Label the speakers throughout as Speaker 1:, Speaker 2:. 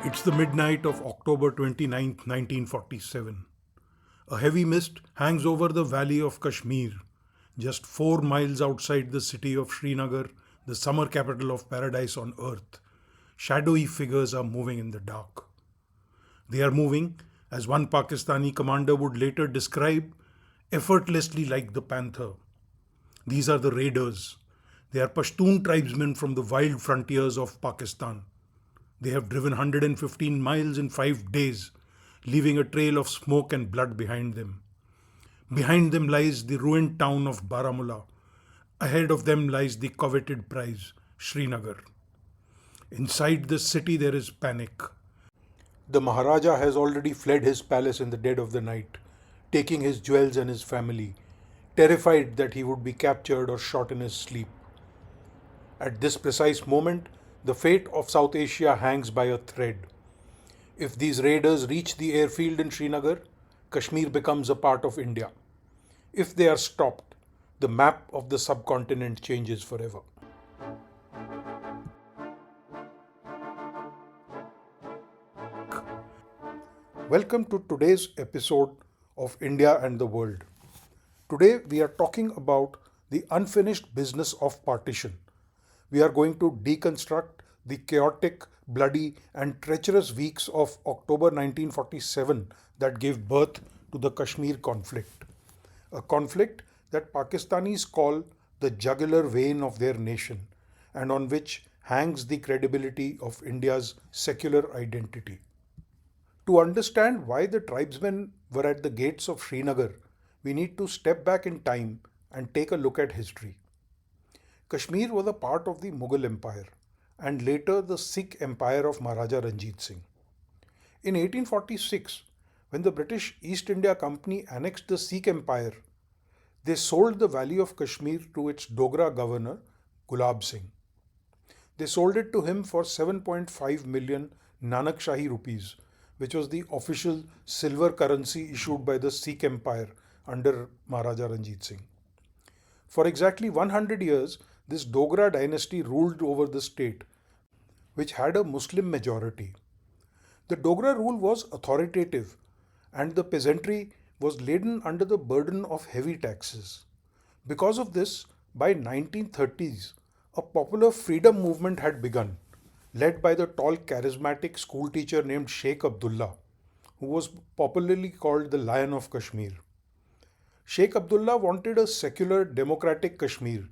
Speaker 1: It's the midnight of October 29th, 1947. A heavy mist hangs over the valley of Kashmir, just 4 miles outside the city of Srinagar, the summer capital of paradise on earth. Shadowy figures are moving in the dark. They are moving, as one Pakistani commander would later describe, effortlessly like the panther. These are the raiders. They are Pashtun tribesmen from the wild frontiers of Pakistan. They have driven 115 miles in 5 days, leaving a trail of smoke and blood behind them. Behind them lies the ruined town of Baramulla. Ahead of them lies the coveted prize, Srinagar. Inside the city, there is panic. The Maharaja has already fled his palace in the dead of the night, taking his jewels and his family, terrified that he would be captured or shot in his sleep. At this precise moment, the fate of South Asia hangs by a thread. If these raiders reach the airfield in Srinagar, Kashmir becomes a part of India. If they are stopped, the map of the subcontinent changes forever. Welcome to today's episode of India and the World. Today we are talking about the unfinished business of partition. We are going to deconstruct the chaotic, bloody, and treacherous weeks of October 1947 that gave birth to the Kashmir conflict. A conflict that Pakistanis call the jugular vein of their nation and on which hangs the credibility of India's secular identity. To understand why the tribesmen were at the gates of Srinagar, we need to step back in time and take a look at history. Kashmir was a part of the Mughal Empire and later the Sikh Empire of Maharaja Ranjit Singh. In 1846, when the British East India Company annexed the Sikh Empire, they sold the Valley of Kashmir to its Dogra governor, Gulab Singh. They sold it to him for 7.5 million Nanak Shahi rupees, which was the official silver currency issued by the Sikh Empire under Maharaja Ranjit Singh. For exactly 100 years, this Dogra dynasty ruled over the state, which had a Muslim majority. The Dogra rule was authoritative, and the peasantry was laden under the burden of heavy taxes. Because of this, by 1930s, a popular freedom movement had begun, led by the tall, charismatic schoolteacher named Sheikh Abdullah, who was popularly called the Lion of Kashmir. Sheikh Abdullah wanted a secular, democratic Kashmir.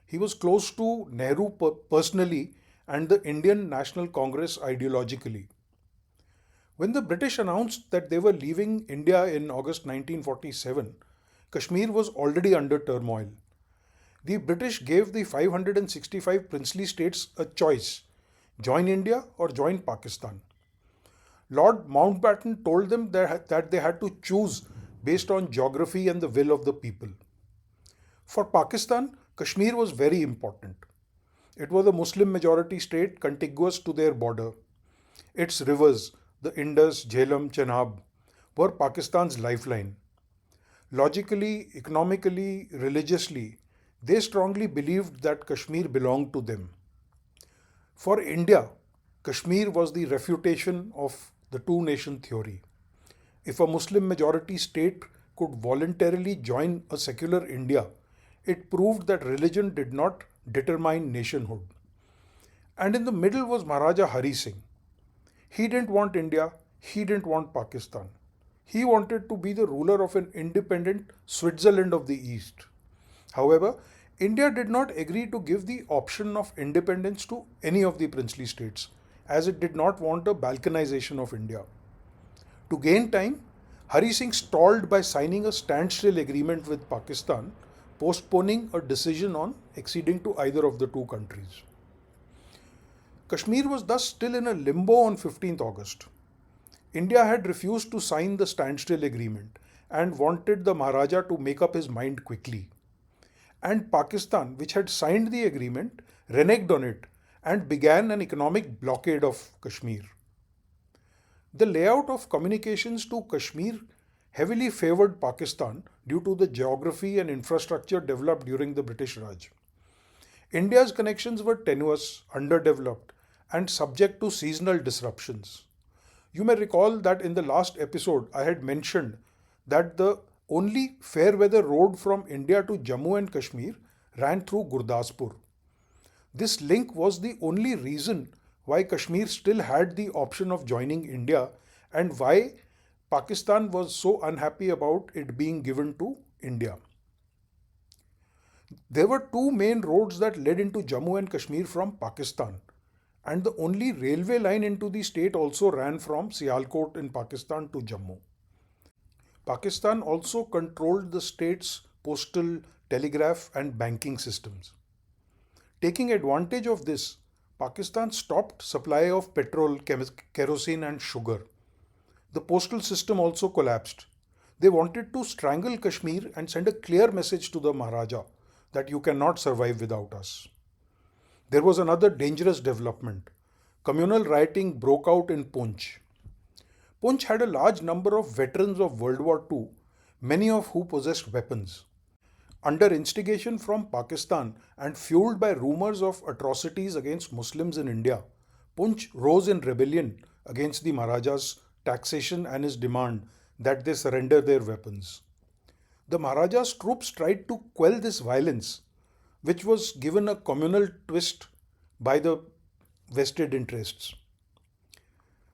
Speaker 1: He was close to Nehru personally and the Indian National Congress ideologically. When the British announced that they were leaving India in August 1947, Kashmir was already under turmoil. The British gave the 565 princely states a choice: join India or join Pakistan. Lord Mountbatten told them that they had to choose based on geography and the will of the people. For Pakistan, Kashmir was very important. It was a Muslim majority state contiguous to their border. Its rivers, the Indus, Jhelum, Chenab, were Pakistan's lifeline. Logically, economically, religiously, they strongly believed that Kashmir belonged to them. For India, Kashmir was the refutation of the two nation theory. If a Muslim majority state could voluntarily join a secular India, it proved that religion did not determine nationhood. And in the middle was Maharaja Hari Singh. He didn't want India, he didn't want Pakistan. He wanted to be the ruler of an independent Switzerland of the East. However, India did not agree to give the option of independence to any of the princely states, as it did not want a balkanization of India. To gain time, Hari Singh stalled by signing a standstill agreement with Pakistan, postponing a decision on acceding to either of the two countries. Kashmir was thus still in a limbo on 15th August. India had refused to sign the standstill agreement and wanted the Maharaja to make up his mind quickly. And Pakistan, which had signed the agreement, reneged on it and began an economic blockade of Kashmir. The layout of communications to Kashmir heavily favored Pakistan due to the geography and infrastructure developed during the British Raj. India's connections were tenuous, underdeveloped, and subject to seasonal disruptions. You may recall that in the last episode I had mentioned that the only fair weather road from India to Jammu and Kashmir ran through Gurdaspur. This link was the only reason why Kashmir still had the option of joining India and why Pakistan was so unhappy about it being given to India. There were two main roads that led into Jammu and Kashmir from Pakistan, and the only railway line into the state also ran from Sialkot in Pakistan to Jammu. Pakistan also controlled the state's postal, telegraph, and banking systems. Taking advantage of this, Pakistan stopped supply of petrol, kerosene, and sugar. The postal system also collapsed. They wanted to strangle Kashmir and send a clear message to the Maharaja that you cannot survive without us. There was another dangerous development. Communal rioting broke out in Poonch. Poonch had a large number of veterans of World War II, many of who possessed weapons. Under instigation from Pakistan and fueled by rumors of atrocities against Muslims in India, Poonch rose in rebellion against the Maharaja's taxation and his demand that they surrender their weapons. The Maharaja's troops tried to quell this violence, which was given a communal twist by the vested interests.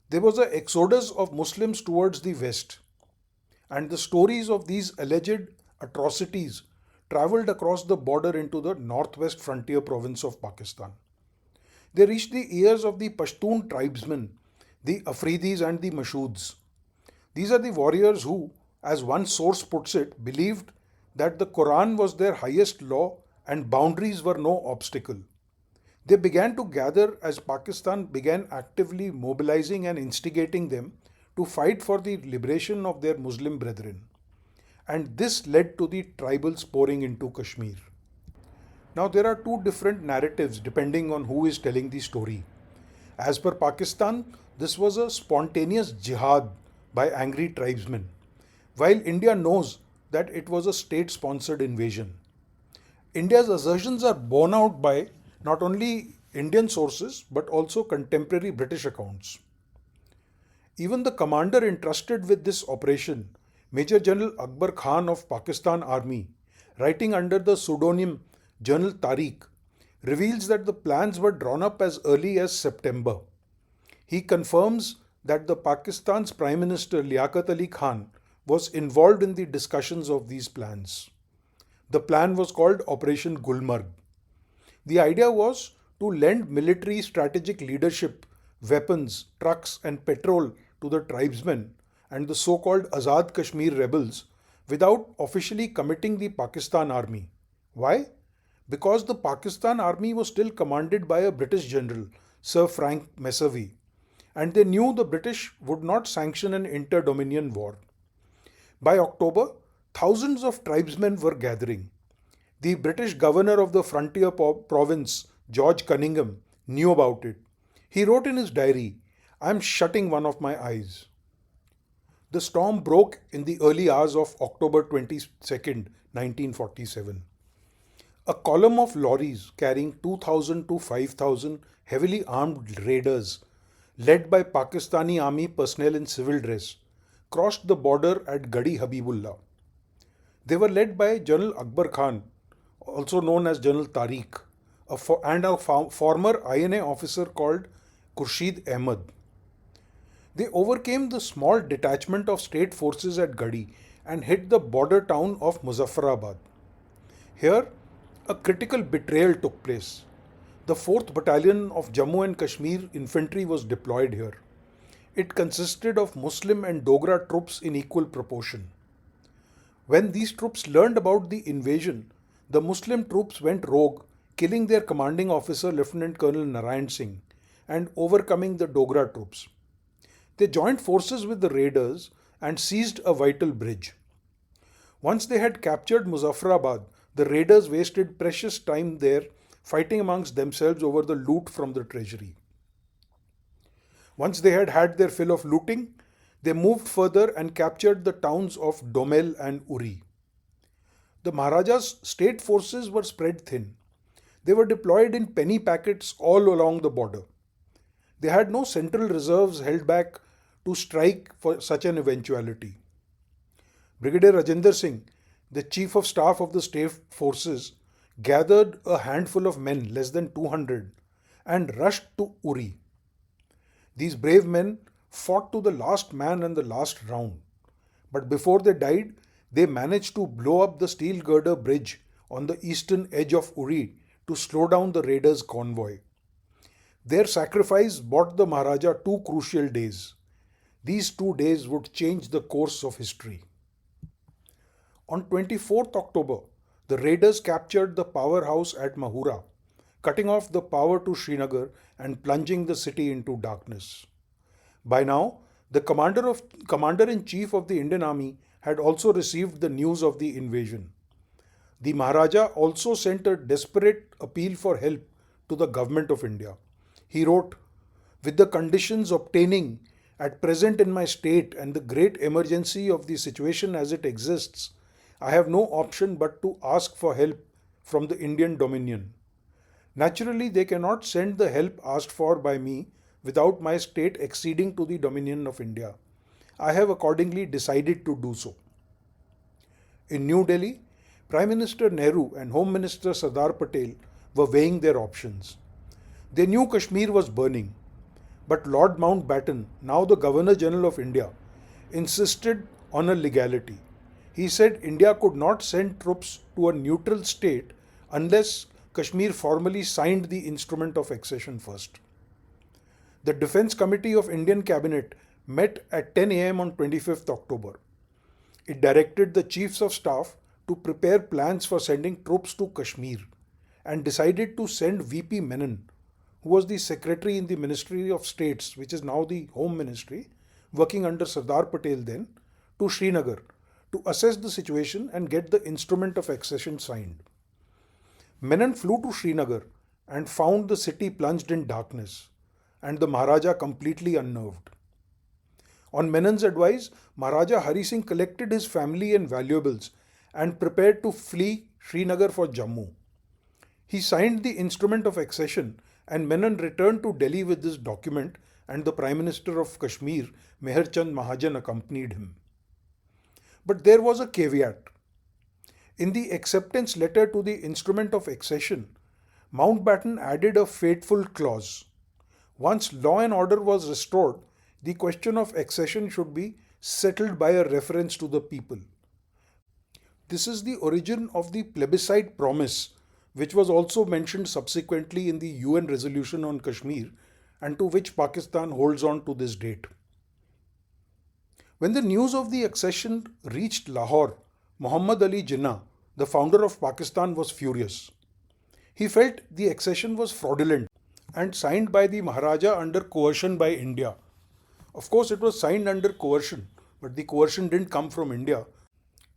Speaker 1: There was an exodus of Muslims towards the west, and the stories of these alleged atrocities travelled across the border into the northwest frontier province of Pakistan. They reached the ears of the Pashtun tribesmen, the Afridis and the Mashoods. These are the warriors who, as one source puts it, believed that the Quran was their highest law and boundaries were no obstacle. They began to gather as Pakistan began actively mobilizing and instigating them to fight for the liberation of their Muslim brethren. And this led to the tribals pouring into Kashmir. Now, there are two different narratives depending on who is telling the story. As per Pakistan, this was a spontaneous jihad by angry tribesmen, while India knows that it was a state sponsored invasion. India's assertions are borne out by not only Indian sources but also contemporary British accounts. Even the commander entrusted with this operation, Major General Akbar Khan of Pakistan Army, writing under the pseudonym General Tariq, reveals that the plans were drawn up as early as September. He confirms that the Pakistan's Prime Minister Liaquat Ali Khan was involved in the discussions of these plans. The plan was called Operation Gulmarg. The idea was to lend military strategic leadership, weapons, trucks, and petrol to the tribesmen and the so called Azad Kashmir rebels without officially committing the Pakistan army. Why? Because the Pakistan army was still commanded by a British general, Sir Frank Messervy, and they knew the British would not sanction an inter-dominion war. By October, thousands of tribesmen were gathering. The British governor of the frontier province, George Cunningham, knew about it. He wrote in his diary, "I am shutting one of my eyes." The storm broke in the early hours of October 22nd, 1947. A column of lorries carrying 2,000 to 5,000 heavily armed raiders, led by Pakistani army personnel in civil dress, crossed the border at Gadi Habibullah. They were led by General Akbar Khan, also known as General Tariq, and a former INA officer called Khurshid Ahmed. They overcame the small detachment of state forces at Gadi and hit the border town of Muzaffarabad. Here, a critical betrayal took place. The 4th Battalion of Jammu and Kashmir infantry was deployed here. It consisted of Muslim and Dogra troops in equal proportion. When these troops learned about the invasion, the Muslim troops went rogue, killing their commanding officer Lieutenant Colonel Narayan Singh and overcoming the Dogra troops. They joined forces with the raiders and seized a vital bridge. Once they had captured Muzaffarabad, the raiders wasted precious time there fighting amongst themselves over the loot from the treasury. Once they had had their fill of looting, they moved further and captured the towns of Domel and Uri. The Maharaja's state forces were spread thin. They were deployed in penny packets all along the border. They had no central reserves held back to strike for such an eventuality. Brigadier Rajinder Singh, the Chief of Staff of the State Forces, gathered a handful of men, less than 200, and rushed to Uri. These brave men fought to the last man and the last round. But before they died, they managed to blow up the steel girder bridge on the eastern edge of Uri to slow down the raiders' convoy. Their sacrifice bought the Maharaja two crucial days. These 2 days would change the course of history. On 24th October, the raiders captured the powerhouse at Mahura, cutting off the power to Srinagar and plunging the city into darkness. By now, the commander-in-chief of the Indian Army had also received the news of the invasion. The Maharaja also sent a desperate appeal for help to the government of India. He wrote, "With the conditions obtaining at present in my state and the great emergency of the situation as it exists, I have no option but to ask for help from the Indian Dominion. Naturally, they cannot send the help asked for by me without my state acceding to the Dominion of India. I have accordingly decided to do so." In New Delhi, Prime Minister Nehru and Home Minister Sardar Patel were weighing their options. They knew Kashmir was burning, but Lord Mountbatten, now the Governor General of India, insisted on a legality. He said India could not send troops to a neutral state unless Kashmir formally signed the instrument of accession first. The Defence Committee of Indian Cabinet met at 10 am on 25th October. It directed the Chiefs of Staff to prepare plans for sending troops to Kashmir and decided to send VP Menon, who was the secretary in the Ministry of States, which is now the Home Ministry, working under Sardar Patel then, to Srinagar to assess the situation and get the instrument of accession signed. Menon flew to Srinagar and found the city plunged in darkness and the Maharaja completely unnerved. On Menon's advice, Maharaja Hari Singh collected his family and valuables and prepared to flee Srinagar for Jammu. He signed the instrument of accession and Menon returned to Delhi with this document, and the Prime Minister of Kashmir, Meher Chand Mahajan, accompanied him. But there was a caveat. In the acceptance letter to the instrument of accession, Mountbatten added a fateful clause. Once law and order was restored, the question of accession should be settled by a reference to the people. This is the origin of the plebiscite promise, which was also mentioned subsequently in the UN resolution on Kashmir and to which Pakistan holds on to this date. When the news of the accession reached Lahore, Muhammad Ali Jinnah, the founder of Pakistan, was furious. He felt the accession was fraudulent and signed by the Maharaja under coercion by India. Of course, it was signed under coercion, but the coercion didn't come from India.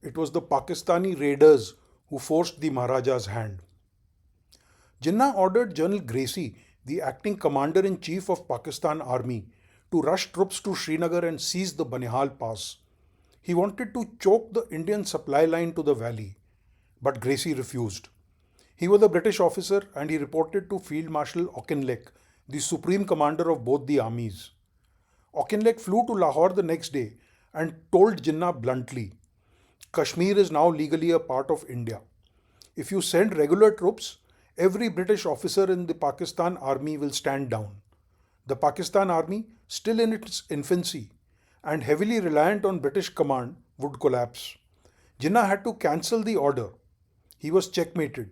Speaker 1: It was the Pakistani raiders who forced the Maharaja's hand. Jinnah ordered General Gracie, the acting commander-in-chief of Pakistan Army, to rush troops to Srinagar and seize the Banihal Pass. He wanted to choke the Indian supply line to the valley, but Gracie refused. He was a British officer and he reported to Field Marshal Auchinleck, the supreme commander of both the armies. Auchinleck flew to Lahore the next day and told Jinnah bluntly, "Kashmir is now legally a part of India. If you send regular troops, every British officer in the Pakistan Army will stand down. The Pakistan Army, still in its infancy and heavily reliant on British command, would collapse." Jinnah had to cancel the order. He was checkmated.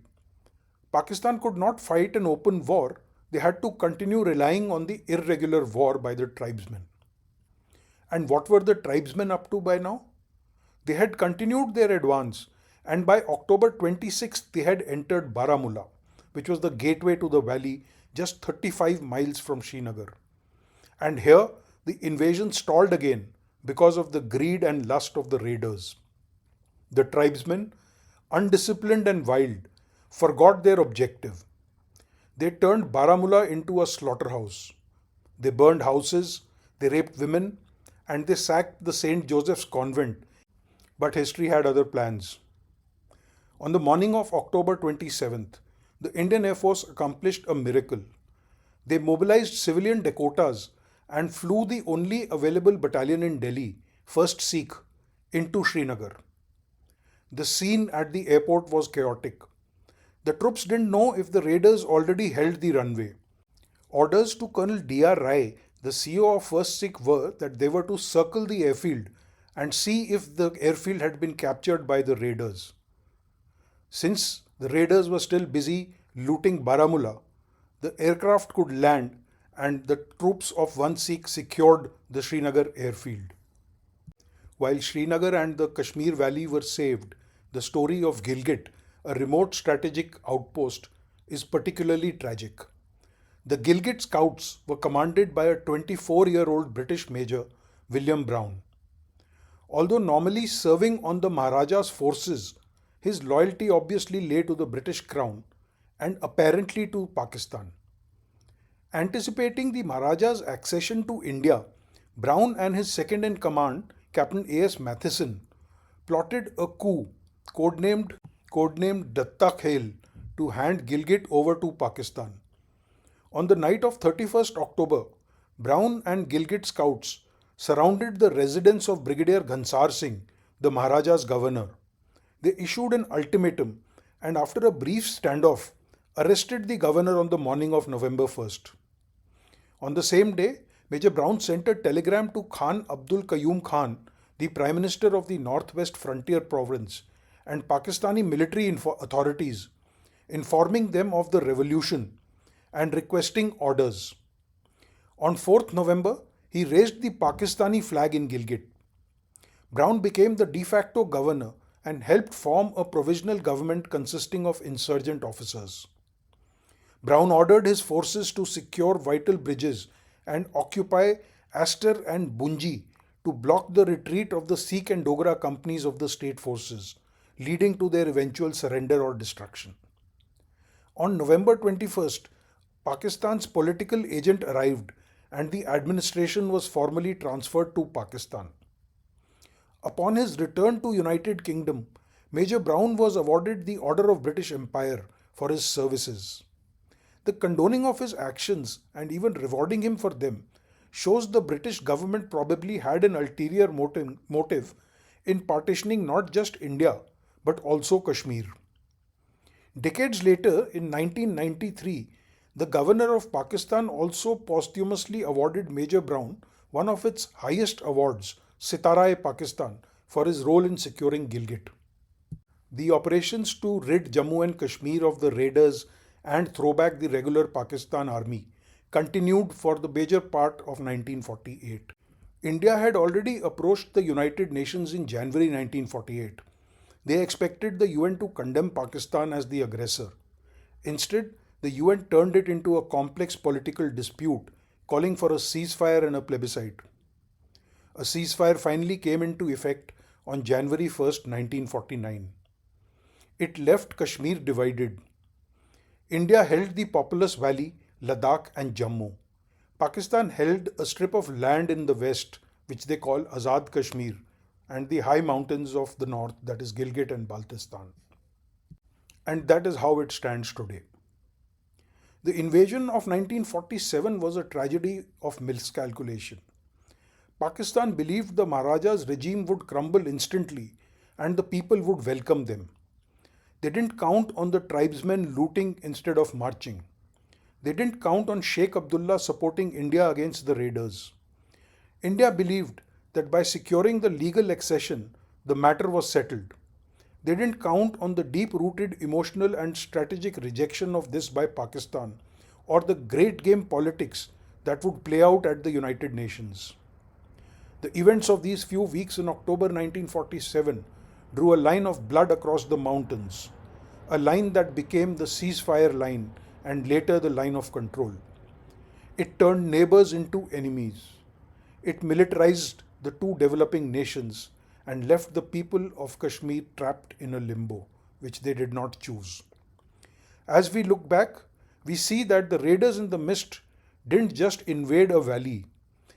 Speaker 1: Pakistan could not fight an open war. They had to continue relying on the irregular war by the tribesmen. And what were the tribesmen up to by now? They had continued their advance, and by October 26th they had entered Baramulla, which was the gateway to the valley just 35 miles from Srinagar. And here the invasion stalled again because of the greed and lust of the raiders. The tribesmen, undisciplined and wild, forgot their objective. They turned Baramulla into a slaughterhouse. They burned houses, they raped women, and they sacked the St. Joseph's Convent. But history had other plans. On the morning of October 27th, the Indian Air Force accomplished a miracle. They mobilized civilian Dakotas and flew the only available battalion in Delhi, 1st Sikh, into Srinagar. The scene at the airport was chaotic. The troops didn't know if the raiders already held the runway. Orders to Colonel D.R. Rai, the CEO of 1st Sikh, were that they were to circle the airfield and see if the airfield had been captured by the raiders. Since the raiders were still busy looting Baramulla, the aircraft could land and the troops of 1 Sikh secured the Srinagar airfield. While Srinagar and the Kashmir Valley were saved, the story of Gilgit, a remote strategic outpost, is particularly tragic. The Gilgit Scouts were commanded by a 24-year-old British Major, William Brown. Although normally serving on the Maharaja's forces, his loyalty obviously lay to the British Crown and apparently to Pakistan. Anticipating the Maharaja's accession to India, Brown and his second in command, Captain A.S. Matheson, plotted a coup codenamed Datta Khel to hand Gilgit over to Pakistan. On the night of 31st October, Brown and Gilgit Scouts surrounded the residence of Brigadier Ghansar Singh, the Maharaja's governor. They issued an ultimatum and after a brief standoff, arrested the governor on the morning of November 1st. On the same day, Major Brown sent a telegram to Khan Abdul Qayyum Khan, the Prime Minister of the Northwest Frontier Province, and Pakistani military authorities, informing them of the revolution and requesting orders. On 4th November, he raised the Pakistani flag in Gilgit. Brown became the de facto governor and helped form a provisional government consisting of insurgent officers. Brown ordered his forces to secure vital bridges and occupy Astor and Bunji to block the retreat of the Sikh and Dogra companies of the state forces, leading to their eventual surrender or destruction. On November 21st, Pakistan's political agent arrived and the administration was formally transferred to Pakistan. Upon his return to United Kingdom, Major Brown was awarded the Order of British Empire for his services. The condoning of his actions and even rewarding him for them shows the British government probably had an ulterior motive in partitioning not just India but also Kashmir. Decades later, in 1993, the governor of Pakistan also posthumously awarded Major Brown one of its highest awards, Sitara-e-Pakistan, for his role in securing Gilgit. The operations to rid Jammu and Kashmir of the raiders and throw back the regular Pakistan army continued for the major part of 1948. India had already approached the United Nations in January 1948. They expected the UN to condemn Pakistan as the aggressor. Instead, the UN turned it into a complex political dispute, calling for a ceasefire and a plebiscite. A ceasefire finally came into effect on January 1st, 1949. It left Kashmir divided. India held the populous valley, Ladakh and Jammu. Pakistan held a strip of land in the west, which they call Azad Kashmir, and the high mountains of the north, that is Gilgit and Baltistan. And that is how it stands today. The invasion of 1947 was a tragedy of miscalculation. Pakistan believed the Maharaja's regime would crumble instantly and the people would welcome them. They didn't count on the tribesmen looting instead of marching. They didn't count on Sheikh Abdullah supporting India against the raiders. India believed that by securing the legal accession, the matter was settled. They didn't count on the deep-rooted emotional and strategic rejection of this by Pakistan or the great game politics that would play out at the United Nations. The events of these few weeks in October 1947 drew a line of blood across the mountains, a line that became the ceasefire line and later the line of control. It turned neighbors into enemies. It militarized the two developing nations and left the people of Kashmir trapped in a limbo, which they did not choose. As we look back, we see that the raiders in the mist didn't just invade a valley.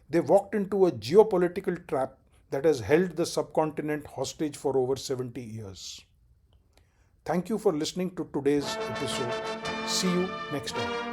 Speaker 1: They walked into a geopolitical trap that has held the subcontinent hostage for over 70 years. Thank you for listening to today's episode. See you next time.